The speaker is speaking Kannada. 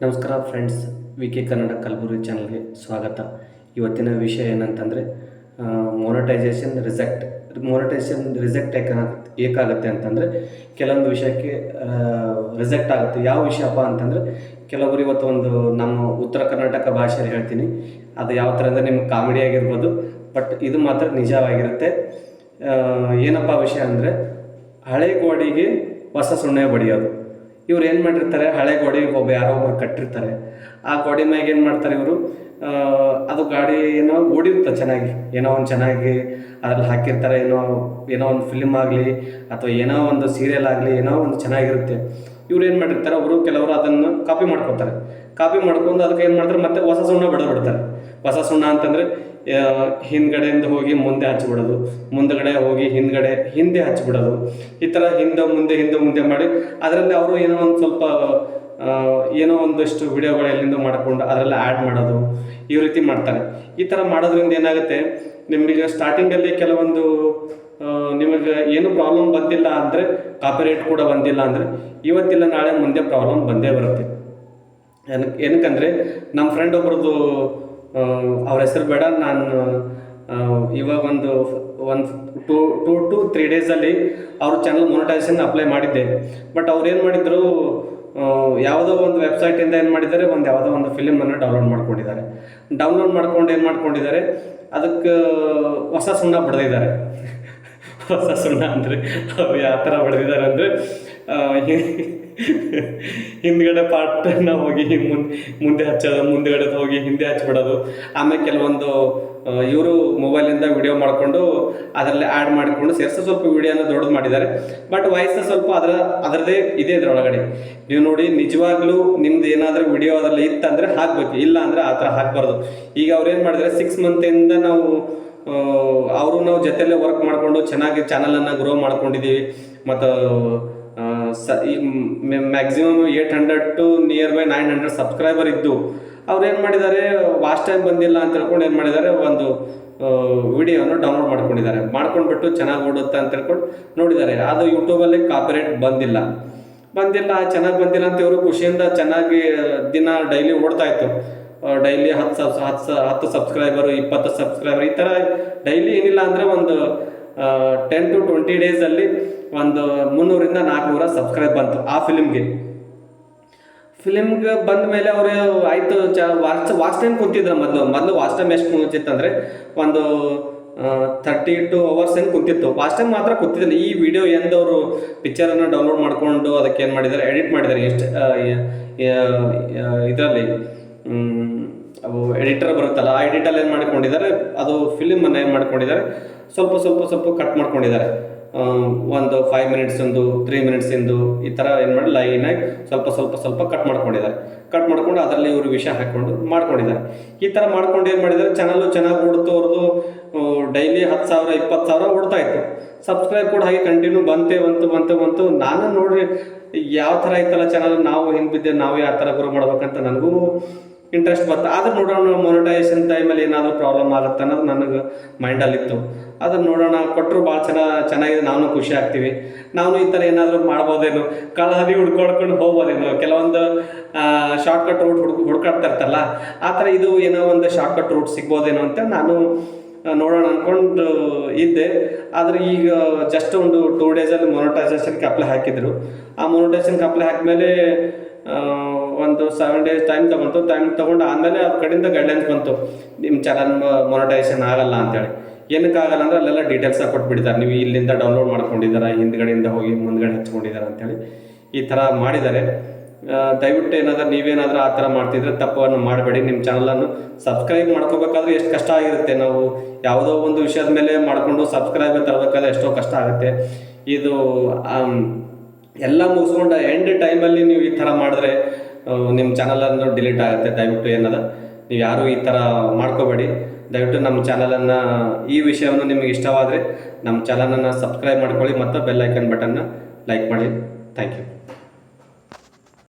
ನಮಸ್ಕಾರ friends, V K Kannada Kalaburagi ಚಾನಲ್ಗೆ ಸ್ವಾಗತ. ಇವತ್ತಿನ ವಿಷಯ ಏನಂತಂದರೆ ಮೊನಟೈಸೇಷನ್ ರಿಜೆಕ್ಟ್ ಏಕಾಗುತ್ತೆ ಅಂತಂದರೆ ಕೆಲವೊಂದು ವಿಷಯಕ್ಕೆ ರಿಜೆಕ್ಟ್ ಆಗುತ್ತೆ. ಯಾವ ವಿಷಯಪ್ಪ ಅಂತಂದರೆ ಕೆಲವೊಬ್ಬರು ಇವತ್ತು ಒಂದು ನಮ್ಮ ಉತ್ತರ ಕರ್ನಾಟಕ ಭಾಷೆಯಲ್ಲಿ ಹೇಳ್ತೀನಿ. ಅದು ಯಾವ ಥರ ಅಂದರೆ ನಿಮ್ಗೆ ಕಾಮಿಡಿ ಆಗಿರ್ಬೋದು, ಬಟ್ ಇದು ಮಾತ್ರ ನಿಜವಾಗಿರುತ್ತೆ. ಏನಪ್ಪ ವಿಷಯ ಅಂದರೆ ಹಳೆ ಗೋಡೆಗೆ ಹೊಸ ಸುಣ್ಣ ಬಡಿಯೋದು. ಇವ್ರು ಏನು ಮಾಡಿರ್ತಾರೆ, ಹಳೆ ಗೋಡೆಗೆ ಯಾರೋ ಒಬ್ರು ಕಟ್ಟಿರ್ತಾರೆ. ಆ ಗೋಡೆ ಮ್ಯಾಗ ಏನು ಮಾಡ್ತಾರೆ ಇವರು, ಅದು ಗಾಡಿ ಏನೋ ಓಡಿರುತ್ತೆ ಚೆನ್ನಾಗಿ, ಏನೋ ಒಂದು ಚೆನ್ನಾಗಿ ಅದ್ರಲ್ಲಿ ಹಾಕಿರ್ತಾರೆ. ಏನೋ ಒಂದು ಫಿಲ್ಮ್ ಆಗಲಿ ಅಥವಾ ಏನೋ ಒಂದು ಸೀರಿಯಲ್ ಆಗಲಿ, ಏನೋ ಒಂದು ಚೆನ್ನಾಗಿರುತ್ತೆ. ಇವ್ರು ಏನು ಮಾಡಿರ್ತಾರೆ, ಕೆಲವರು ಅದನ್ನು ಕಾಪಿ ಮಾಡ್ಕೊತಾರೆ. ಕಾಪಿ ಮಾಡ್ಕೊಂಡು ಅದಕ್ಕೆ ಏನು ಮಾಡ್ತಾರೆ, ಮತ್ತೆ ಹೊಸ ಸುಣ್ಣ ಬಿಡ್ತಾರೆ. ಹೊಸ ಸುಣ್ಣ ಅಂತಂದರೆ ಹಿಂದ್ಗಡೆಯಿಂದ ಹೋಗಿ ಮುಂದೆ ಹಚ್ಚಿಬಿಡೋದು, ಮುಂದ್ಗಡೆ ಹೋಗಿ ಹಿಂದೆ ಹಚ್ಚಿಬಿಡೋದು. ಈ ಥರ ಹಿಂದೆ ಮುಂದೆ ಮಾಡಿ ಅದರಲ್ಲಿ ಅವರು ಏನೋ ಒಂದಷ್ಟು ವಿಡಿಯೋಗಳು ಎಲ್ಲಿಂದ ಮಾಡಿಕೊಂಡು ಅದರಲ್ಲಿ ಆ್ಯಡ್ ಮಾಡೋದು, ಈ ರೀತಿ ಮಾಡ್ತಾರೆ. ಈ ಥರ ಮಾಡೋದ್ರಿಂದ ಏನಾಗುತ್ತೆ, ನಿಮಗೆ ಸ್ಟಾರ್ಟಿಂಗಲ್ಲಿ ಕೆಲವೊಂದು ನಿಮಗೆ ಏನು ಪ್ರಾಬ್ಲಮ್ ಬಂದಿಲ್ಲ ಅಂದರೆ, ಕಾಪಿರೈಟ್ ಕೂಡ ಬಂದಿಲ್ಲ ಅಂದರೆ ಇವತ್ತಿಲ್ಲ ನಾಳೆ ಮುಂದೆ ಪ್ರಾಬ್ಲಮ್ ಬಂದೇ ಬರುತ್ತೆ. ಏನಕ್ಕಂದರೆ ನಮ್ಮ ಫ್ರೆಂಡ್ ಒಬ್ರದ್ದು, ಅವ್ರ ಹೆಸರು ಬೇಡ, ನಾನು ಇವಾಗ ಒಂದು 2 to 3 ಡೇಸಲ್ಲಿ ಅವ್ರ ಚಾನಲ್ ಮೊನಟೈಸೇಷನ್ ಅಪ್ಲೈ ಮಾಡಿದ್ದೆ. ಬಟ್ ಅವ್ರು ಏನು ಮಾಡಿದರು, ಯಾವುದೋ ಒಂದು ವೆಬ್ಸೈಟಿಂದ ಏನು ಮಾಡಿದ್ದಾರೆ, ಯಾವುದೋ ಒಂದು ಫಿಲಿಮನ್ನು ಡೌನ್ಲೋಡ್ ಮಾಡ್ಕೊಂಡು ಏನು ಮಾಡ್ಕೊಂಡಿದ್ದಾರೆ, ಅದಕ್ಕೆ ಹೊಸ ಸುಣ್ಣ ಬಡ್ದಿದ್ದಾರೆ. ಹೊಸ ಸುಣ್ಣ ಅಂದರೆ ಅವ್ರು ಯಾವ ಥರ ಬಡ್ದಿದ್ದಾರೆ ಅಂದರೆ, ಹಿಂದ್ಗಡೆ ಪಾರ್ಟನ್ನು ಹೋಗಿ ಮುಂದೆ ಹಚ್ಚೋದು, ಮುಂದ್ಗಡೆ ಹೋಗಿ ಹಿಂದೆ ಹಚ್ಬಿಡೋದು. ಆಮೇಲೆ ಕೆಲವೊಂದು ಇವರು ಮೊಬೈಲಿಂದ ವಿಡಿಯೋ ಮಾಡಿಕೊಂಡು ಅದರಲ್ಲಿ ಆ್ಯಡ್ ಮಾಡಿಕೊಂಡು ಸೇರಿಸಿ ಸ್ವಲ್ಪ ವಿಡಿಯೋನ ದೊಡ್ಡದು ಮಾಡಿದ್ದಾರೆ. ಬಟ್ ವಾಯ್ಸ್ ಸ್ವಲ್ಪ ಅದರದ್ದೇ ಇದೆ ಇದರೊಳಗಡೆ. ನೀವು ನೋಡಿ, ನಿಜವಾಗ್ಲೂ ನಿಮ್ದು ಏನಾದರೂ ವಿಡಿಯೋ ಅದರಲ್ಲಿ ಇತ್ತಂದರೆ ಹಾಕಬೇಕು, ಇಲ್ಲ ಅಂದರೆ ಆ ಥರ ಹಾಕಬಾರ್ದು. ಈಗ ಅವ್ರು ಏನು ಮಾಡಿದರೆ 6 ಮಂತಿಂದ ನಾವು ಜೊತೆಯಲ್ಲೇ ವರ್ಕ್ ಮಾಡಿಕೊಂಡು ಚೆನ್ನಾಗಿ ಚಾನಲನ್ನು ಗ್ರೋ ಮಾಡ್ಕೊಂಡಿದ್ದೀವಿ. ಮತ್ತು ಈಗ maximum 800 to near by 900 subscriber ಇದ್ದು ಅವ್ರು ಏನು ಮಾಡಿದ್ದಾರೆ, ವಾಸ್ಟ್ ಟೈಮ್ ಬಂದಿಲ್ಲ ಅಂತ ಹೇಳ್ಕೊಂಡು ಏನು ಮಾಡಿದ್ದಾರೆ, ಒಂದು ವಿಡಿಯೋನ ಡೌನ್ಲೋಡ್ ಮಾಡ್ಕೊಂಡ್ಬಿಟ್ಟು ಚೆನ್ನಾಗಿ ಓಡುತ್ತೆ ಅಂತ ಹೇಳ್ಕೊಂಡು ನೋಡಿದ್ದಾರೆ. ಅದು ಯೂಟ್ಯೂಬಲ್ಲಿ ಕಾಪಿರೈಟ್ ಬಂದಿಲ್ಲ, ಚೆನ್ನಾಗಿ ಬಂದಿಲ್ಲ ಅಂತ ಇವರು ಖುಷಿಯಿಂದ ಚೆನ್ನಾಗಿ ದಿನ ಡೈಲಿ ಓಡ್ತಾ ಇತ್ತು. ಡೈಲಿ 10 ಸಬ್ಸ್ಕ್ರೈಬರು, 20 ಸಬ್ಸ್ಕ್ರೈಬರ್, ಈ ಥರ ಡೈಲಿ ಏನಿಲ್ಲ ಅಂದರೆ ಒಂದು 10 to 20 ಡೇಸಲ್ಲಿ ಒಂದು 300 to 400 ಸಬ್ಸ್ಕ್ರೈಬ್ ಬಂತು ಆ ಫಿಲಿಮ್ಗೆ ಬಂದ ಮೇಲೆ ಅವರು ಆಯಿತು. ವಾಚ್ ಟೈಮ್ ಕುಂತಿದ್ರು. ಮೊದಲು ವಾಚ್ ಟೈಮ್ ಎಷ್ಟು ಕುಂತಿತ್ತಂದರೆ ಒಂದು 32 hours ಏನು ಕುಂತಿತ್ತು. ವಾಚ್ ಟೈಮ್ ಮಾತ್ರ ಕುಂತಿದ್ದಿಲ್ಲ. ಈ ವಿಡಿಯೋ ಎಂದವರು ಪಿಕ್ಚರನ್ನು ಡೌನ್ಲೋಡ್ ಮಾಡಿಕೊಂಡು ಅದಕ್ಕೆ ಏನು ಮಾಡಿದ್ದಾರೆ, ಎಡಿಟ್ ಮಾಡಿದ್ದಾರೆ. ಇದರಲ್ಲಿ ಅವು ಎಡಿಟರ್ ಬರುತ್ತಲ್ಲ, ಆ ಎಡಿಟಲ್ಲಿ ಏನು ಮಾಡ್ಕೊಂಡಿದ್ದಾರೆ, ಅದು ಫಿಲಿಮನ್ನು ಏನು ಮಾಡ್ಕೊಂಡಿದ್ದಾರೆ, ಸ್ವಲ್ಪ ಕಟ್ ಮಾಡ್ಕೊಂಡಿದ್ದಾರೆ. ಒಂದು 5 ಮಿನಿಟ್ಸಿಂದು, 3 ಮಿನಿಟ್ಸಿಂದು, ಈ ಥರ ಏನು ಮಾಡಿ ಲೈನಾಗಿ ಸ್ವಲ್ಪ ಕಟ್ ಮಾಡ್ಕೊಂಡು ಅದರಲ್ಲಿ ಇವರು ವಿಷಯ ಹಾಕ್ಕೊಂಡು ಮಾಡ್ಕೊಂಡಿದ್ದಾರೆ. ಈ ಥರ ಮಾಡ್ಕೊಂಡು ಏನು ಮಾಡಿದ್ದಾರೆ, ಚಾನಲ್ಲು ಚೆನ್ನಾಗಿ ಓಡ್ತು. ಅವ್ರದ್ದು ಡೈಲಿ 10,000 20,000 ಓಡ್ತಾ ಇತ್ತು. ಸಬ್ಸ್ಕ್ರೈಬ್ ಕೂಡ ಹಾಗೆ ಕಂಟಿನ್ಯೂ ಬಂತು. ನಾನು ನೋಡ್ರಿ ಯಾವ ಥರ ಇತ್ತಲ್ಲ ಚಾನಲ್, ನಾವು ಹಿಂದೆ ಬಿದ್ದೆ, ನಾವು ಯಾವ ಥರ ಗ್ರೋ ಮಾಡ್ಬೇಕಂತ ನನಗೂ ಇಂಟ್ರೆಸ್ಟ್ ಬಂತು. ಆದ್ರೆ ನೋಡೋಣ, ಮೊನಟೈಸೇಷನ್ ಟೈಮಲ್ಲಿ ಏನಾದರೂ ಪ್ರಾಬ್ಲಮ್ ಆಗುತ್ತೆ ಅನ್ನೋದು ನನಗೆ ಮೈಂಡಲ್ಲಿತ್ತು. ಅದನ್ನು ನೋಡೋಣ, ಕೊಟ್ಟರು ಭಾಳ ಚೆನ್ನಾಗಿದೆ, ನಾವು ಖುಷಿ ಆಗ್ತೀವಿ. ನಾವು ಈ ಥರ ಏನಾದರೂ ಮಾಡ್ಬೋದೇನೋ, ಕಳಹದಿ ಹುಡ್ಕೊಂಡು ಹೋಗ್ಬೋದೇನೋ, ಕೆಲವೊಂದು ಶಾರ್ಟ್ಕಟ್ ರೂಟ್ ಹುಡ್ಕಾಡ್ತಾ ಇರ್ತಲ್ಲ, ಆ ಥರ ಇದು ಏನೋ ಒಂದು ಶಾರ್ಟ್ಕಟ್ ರೂಟ್ ಸಿಗ್ಬೋದೇನೋ ಅಂತ ನಾನು ನೋಡೋಣ ಅಂದ್ಕೊಂಡು ಇದ್ದೆ. ಆದರೆ ಈಗ ಜಸ್ಟ್ ಒಂದು 2 ಡೇಸಲ್ಲಿ ಮೊನಟೈಸೇಷನ್ಗೆ ಅಪ್ಲೈ ಹಾಕಿದ್ರು. ಆ ಮೊನಟೈಸೇಷನ್ಗೆ ಅಪ್ಲೈ ಹಾಕಿದ್ಮೇಲೆ ಒಂದು 7 days ಟೈಮ್ ತೊಗೊಂಡು ಆದಮೇಲೆ ಅವ್ರ ಕಡೆಯಿಂದ ಗೈಡ್ಲೈನ್ಸ್ ಬಂತು, ನಿಮ್ಮ ಚಾನಲ್ ಮೊನಟೈಸೇಷನ್ ಆಗಲ್ಲ ಅಂತೇಳಿ. ಏನಕ್ಕಾಗಲ್ಲ ಅಂದರೆ ಅಲ್ಲೆಲ್ಲ ಡೀಟೇಲ್ಸಾಗಿ ಕೊಟ್ಬಿಟ್ಟಿದ್ದಾರೆ, ನೀವು ಇಲ್ಲಿಂದ ಡೌನ್ಲೋಡ್ ಮಾಡ್ಕೊಂಡಿದ್ದಾರೆ, ಹಿಂದ್ಗಡೆಯಿಂದ ಹೋಗಿ ಮುಂದ್ಗಡೆ ಹಚ್ಕೊಂಡಿದ್ದಾರೆ ಅಂತೇಳಿ ಈ ಥರ ಮಾಡಿದ್ದಾರೆ. ದಯವಿಟ್ಟು ನೀವೇನಾದರೂ ಆ ಥರ ಮಾಡ್ತಿದ್ರೆ ತಪ್ಪನ್ನು ಮಾಡಬೇಡಿ. ನಿಮ್ಮ ಚಾನಲನ್ನು ಸಬ್ಸ್ಕ್ರೈಬ್ ಮಾಡ್ಕೋಬೇಕಾದ್ರೆ ಎಷ್ಟು ಕಷ್ಟ ಆಗಿರುತ್ತೆ. ನಾವು ಯಾವುದೋ ಒಂದು ವಿಷಯದ ಮೇಲೆ ಮಾಡಿಕೊಂಡು ಸಬ್ಸ್ಕ್ರೈಬ್ ತರಬೇಕಾದ್ರೆ ಎಷ್ಟೋ ಕಷ್ಟ ಆಗುತ್ತೆ. ಇದು ಎಲ್ಲ ಮುಗಿಸ್ಕೊಂಡು ಎಂಡ್ ಟೈಮಲ್ಲಿ ನೀವು ಈ ಥರ ಮಾಡಿದ್ರೆ ನಿಮ್ಮ ಚಾನಲನ್ನು ಡಿಲೀಟ್ ಆಗುತ್ತೆ. ದಯವಿಟ್ಟು ನೀವು ಯಾರೂ ಈ ಥರ ಮಾಡ್ಕೋಬೇಡಿ. ದಯವಿಟ್ಟು ನಮ್ಮ ಚಾನಲನ್ನು, ಈ ವಿಷಯವನ್ನು ನಿಮಗೆ ಇಷ್ಟವಾದರೆ ನಮ್ಮ ಚಾನಲನ್ನು ಸಬ್ಸ್ಕ್ರೈಬ್ ಮಾಡ್ಕೊಳ್ಳಿ ಮತ್ತು ಬೆಲ್ ಐಕನ್ ಬಟನ್ನ ಲೈಕ್ ಮಾಡಿ. Thank you.